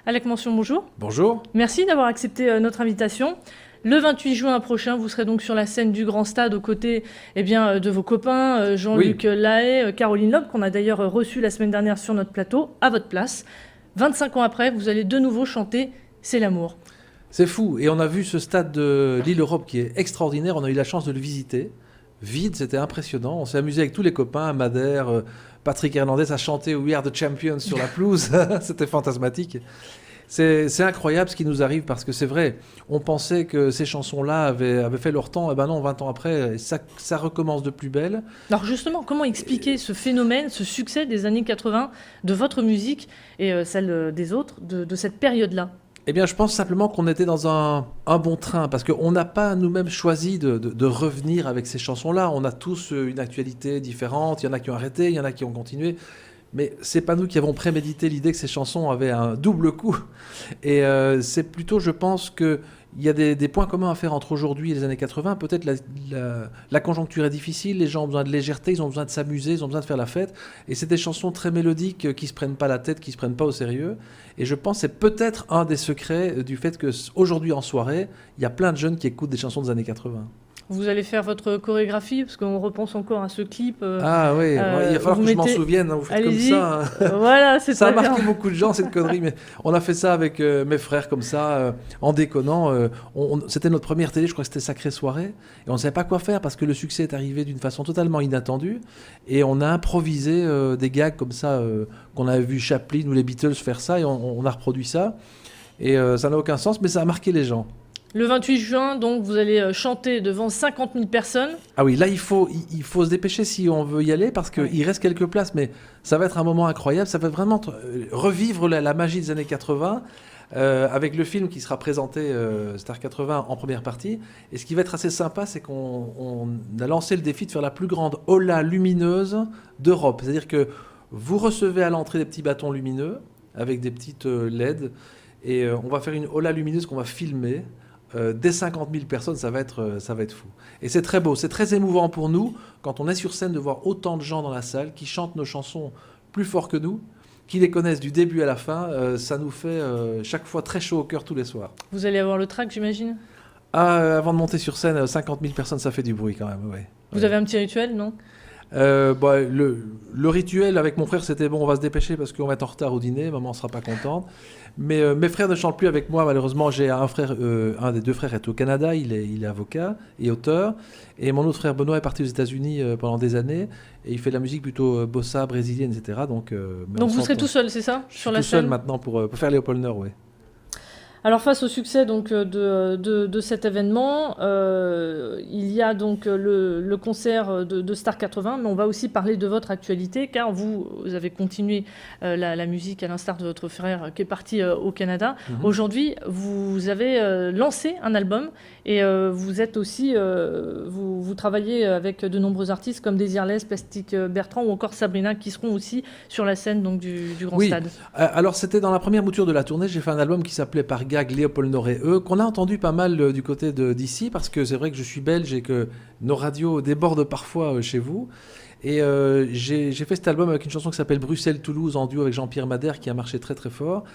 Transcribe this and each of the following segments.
Alec Mention, bonjour. Bonjour. Merci d'avoir accepté notre invitation. Le 28 juin prochain, vous serez donc sur la scène du Grand Stade aux côtés de vos copains Jean-Luc Lahaye, Caroline Loeb, qu'on a d'ailleurs reçu la semaine dernière sur notre plateau, à votre place. 25 ans après, vous allez de nouveau chanter « C'est l'amour ». C'est fou. Et on a vu ce stade de l'île Europe qui est extraordinaire. On a eu la chance de le visiter. Vide, c'était impressionnant. On s'est amusé avec tous les copains, Madère, Patrick Hernandez a chanté We Are the Champions sur la pelouse. C'était fantasmatique. C'est incroyable ce qui nous arrive parce que c'est vrai, on pensait que ces chansons-là avaient fait leur temps, et ben non, 20 ans après, ça recommence de plus belle. Alors justement, comment expliquer ce phénomène, ce succès des années 80 de votre musique et celle des autres, de cette période-là ? Eh bien, je pense simplement qu'on était dans un bon train, parce qu'on n'a pas nous-mêmes choisi de revenir avec ces chansons-là. On a tous une actualité différente, il y en a qui ont arrêté, il y en a qui ont continué. Mais c'est pas nous qui avons prémédité l'idée que ces chansons avaient un double coup. Et c'est plutôt, je pense, qu'il y a des points communs à faire entre aujourd'hui et les années 80. Peut-être la conjoncture est difficile, les gens ont besoin de légèreté, ils ont besoin de s'amuser, ils ont besoin de faire la fête. Et c'est des chansons très mélodiques qui se prennent pas la tête, qui se prennent pas au sérieux. Et je pense que c'est peut-être un des secrets du fait qu'aujourd'hui en soirée, il y a plein de jeunes qui écoutent des chansons des années 80. Vous allez faire votre chorégraphie, parce qu'on repense encore à ce clip. Ah oui, il va falloir que je m'en souvienne, hein, vous faites comme ça. Hein. Voilà, c'est ça a très marqué bien. beaucoup de gens, cette connerie, mais on a fait ça avec mes frères, comme ça, en déconnant. C'était notre première télé, je crois que c'était Sacrée Soirée, et on ne savait pas quoi faire, parce que le succès est arrivé d'une façon totalement inattendue, et on a improvisé des gags comme ça, qu'on avait vu Chaplin ou les Beatles faire ça, et on a reproduit ça, et ça n'a aucun sens, mais ça a marqué les gens. Le 28 juin, donc, vous allez chanter devant 50 000 personnes. Ah oui, là, il faut se dépêcher si on veut y aller, parce qu'il reste quelques places, mais ça va être un moment incroyable. Ça va vraiment revivre la magie des années 80, avec le film qui sera présenté, Star 80, en première partie. Et ce qui va être assez sympa, c'est qu'on a lancé le défi de faire la plus grande hola lumineuse d'Europe. C'est-à-dire que vous recevez à l'entrée des petits bâtons lumineux, avec des petites LED, et on va faire une hola lumineuse qu'on va filmer. Dès 50 000 personnes, ça va être fou. Et c'est très beau, c'est très émouvant pour nous, quand on est sur scène, de voir autant de gens dans la salle qui chantent nos chansons plus fort que nous, qui les connaissent du début à la fin. Ça nous fait chaque fois très chaud au cœur tous les soirs. Vous allez avoir le trac, j'imagine ? Avant de monter sur scène, 50 000 personnes, ça fait du bruit quand même. Ouais. Vous avez un petit rituel, non ? Le rituel avec mon frère, c'était bon, on va se dépêcher parce qu'on va être en retard au dîner, maman ne sera pas contente. Mais mes frères ne chantent plus avec moi, malheureusement. J'ai un frère, un des deux frères est au Canada, il est avocat et auteur. Et mon autre frère Benoît est parti aux États-Unis pendant des années et il fait de la musique plutôt bossa, brésilienne, etc. Donc vous serez tout seul, c'est ça ? Sur la scène ? Tout seul maintenant pour faire Léopold Nord, oui. Alors face au succès donc, de cet événement, il y a donc le concert de Star 80, mais on va aussi parler de votre actualité, car vous avez continué la musique à l'instar de votre frère qui est parti au Canada. Mm-hmm. Aujourd'hui, vous avez lancé un album et vous êtes aussi, vous travaillez avec de nombreux artistes comme Désirless, Plastique Bertrand ou encore Sabrina qui seront aussi sur la scène donc, du Grand Stade. Alors c'était dans la première mouture de la tournée, j'ai fait un album qui s'appelait Par Gag, Léopold Nord et eux, qu'on a entendu pas mal du côté d'ici, parce que c'est vrai que je suis belge et que nos radios débordent parfois chez vous. Et j'ai fait cet album avec une chanson qui s'appelle Bruxelles-Toulouse en duo avec Jean-Pierre Madère qui a marché très très fort.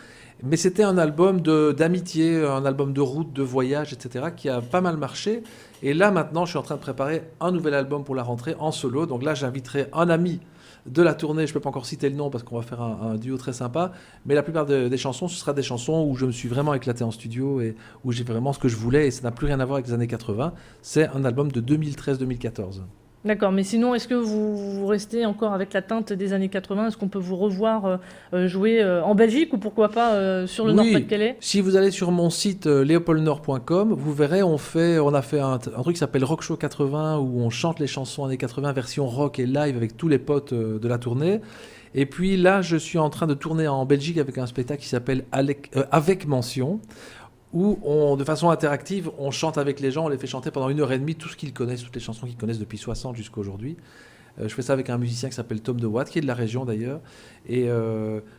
Mais c'était un album d'amitié, un album de route, de voyage, etc. qui a pas mal marché. Et là maintenant, je suis en train de préparer un nouvel album pour la rentrée en solo. Donc là, j'inviterai un ami de la tournée, je ne peux pas encore citer le nom parce qu'on va faire un duo très sympa, mais la plupart des chansons, ce sera des chansons où je me suis vraiment éclaté en studio et où j'ai fait vraiment ce que je voulais et ça n'a plus rien à voir avec les années 80. C'est un album de 2013-2014. D'accord, mais sinon, est-ce que vous restez encore avec la teinte des années 80 ? Est-ce qu'on peut vous revoir jouer en Belgique ou pourquoi pas sur le Nord-Pas-de-Calais ? Si vous allez sur mon site leopoldnord.com, vous verrez, on a fait un truc qui s'appelle Rock Show 80 où on chante les chansons années 80 version rock et live avec tous les potes de la tournée. Et puis là, je suis en train de tourner en Belgique avec un spectacle qui s'appelle Avec Mention, où de façon interactive, on chante avec les gens, on les fait chanter pendant 1h30 tout ce qu'ils connaissent, toutes les chansons qu'ils connaissent depuis 60 jusqu'à aujourd'hui. Je fais ça avec un musicien qui s'appelle Tom de Watt, qui est de la région d'ailleurs. Et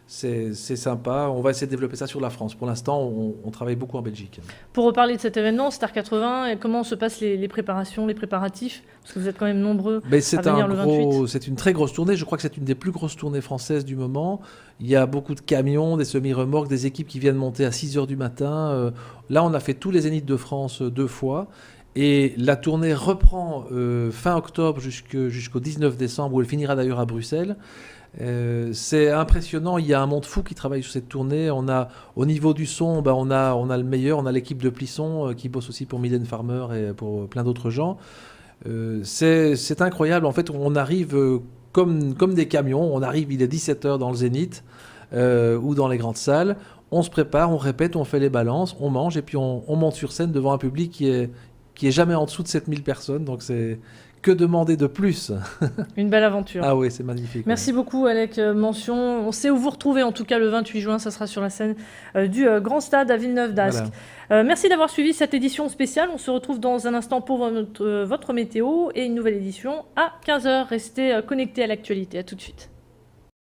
c'est sympa. On va essayer de développer ça sur la France. Pour l'instant, on travaille beaucoup en Belgique. Pour reparler de cet événement, Star 80, et comment se passent les préparations, les préparatifs? Parce que vous êtes quand même nombreux Mais à venir le 28. c'est une très grosse tournée. Je crois que c'est une des plus grosses tournées françaises du moment. Il y a beaucoup de camions, des semi-remorques, des équipes qui viennent monter à 6 heures du matin. Là, on a fait tous les Zéniths de France 2 fois. Et la tournée reprend fin octobre jusqu'au 19 décembre, où elle finira d'ailleurs à Bruxelles. C'est impressionnant, il y a un monde fou qui travaille sur cette tournée. Au niveau du son, on a le meilleur, on a l'équipe de Plisson qui bosse aussi pour Mylène Farmer et pour plein d'autres gens. C'est incroyable, en fait on arrive comme des camions, on arrive, il est 17h dans le Zénith ou dans les grandes salles, on se prépare, on répète, on fait les balances, on mange et puis on monte sur scène devant un public qui est jamais en dessous de 7000 personnes, donc c'est que demander de plus? Une belle aventure. Ah oui, c'est magnifique. Merci beaucoup, Alec. Mention. On sait où vous retrouver, en tout cas, le 28 juin. Ça sera sur la scène du Grand Stade à Villeneuve-d'Ascq. Voilà. Merci d'avoir suivi cette édition spéciale. On se retrouve dans un instant pour votre météo et une nouvelle édition à 15h. Restez connectés à l'actualité. À tout de suite.